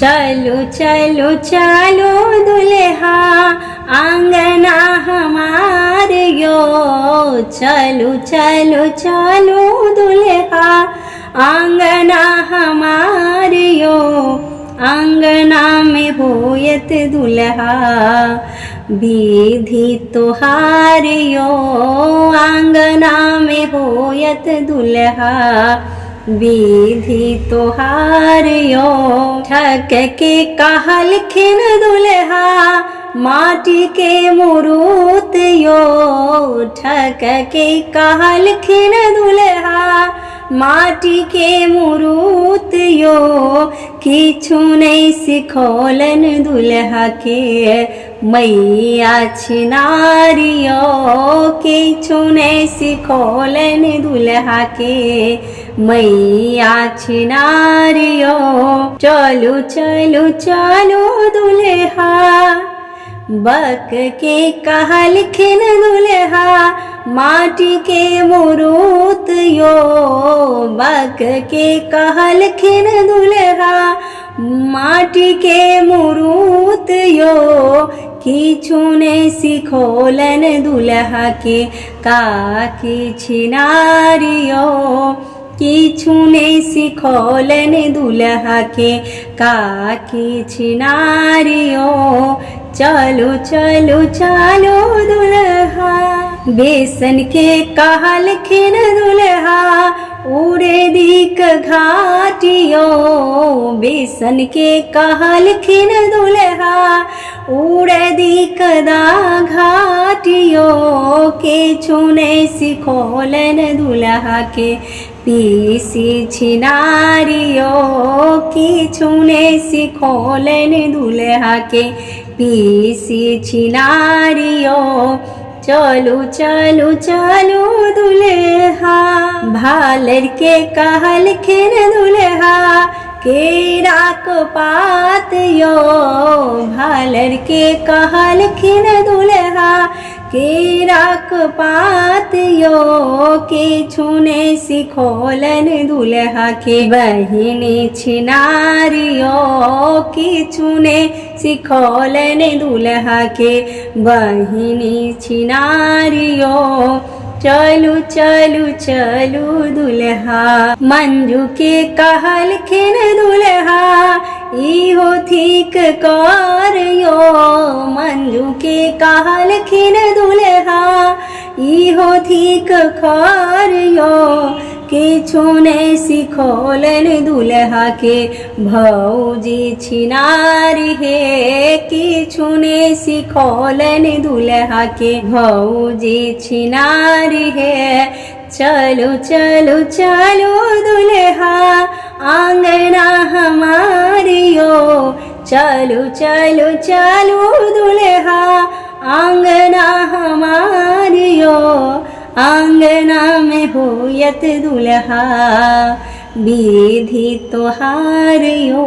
चलो चलो चलो दुल्हा आंगना हमारे यो। चलो चलो चलो दुल्हा आंगना हमारे यो। आंगना में होयत दुल्हा विधि तोहार यो। आंगना में होयत दुल्हा विधि तोहार यो। ठक के कहलखिन दुल्हा माटी के मूरत यो। ठक के कहलखिन दुल्हा माटी के मूरत यो। किछु नहीं सिखौलन दुल्हा के मैया छिनारियो। किछु नहीं सिखौलन दुल्हा के मैया छिनारियो। चलो चलो चलो दुल्हा बक के कहलखिन दुल्हा माटी के मूरत यो। बक के कहलखिन दुल्हा माटी के मूरत यो। किछु नहीं सिखौलन दुल्हा के काकी छिनारियो। किछु नहीं सिखौलन दुल्हा के काकी छिनारियो। चलो चलो चलो दुल्हा बेसन के कहलखिन दुल्हा उड़े दिक घाटियो। बेसन के कहलखिन दुल्हा उड़े दिक दा घाटियो। किछु नहीं सिखौलन दुल्हा के पीसी छिनारियो। किछु नहीं सिखौलन दुल्हा के पीसी छिनारियो। चलो चलो चलो दुल्हा भालर के कहलखिन दुल्हा केरा को पात यो। भालर के कहलखिन दुल्हा केरा को पात यो। किछु नहीं सिखौलन दुल्हा के बहिनी छिनारियो। किछु नहीं सिखौलन दुल्हा के बहिनी छिनारियो। चलो चलो चलो दुल्हा मंजू के कहलखिन दुल्हा इहो ठीक करियो। मंजू के कहलखिन दुल्हा इहो ठीक करियो। किछु नहीं सिखौलन दुल्हा के भौजी छिनारी हे। किछु नहीं सिखौलन दुल्हा के भौजी छिनारी हे। चलो चलो चलो दुल्हा आंगना हमारियो। चलो चलो चलो दुल्हा आंगना हमारियो। आंगना में होयत दुल्हा विधि तोहार यो।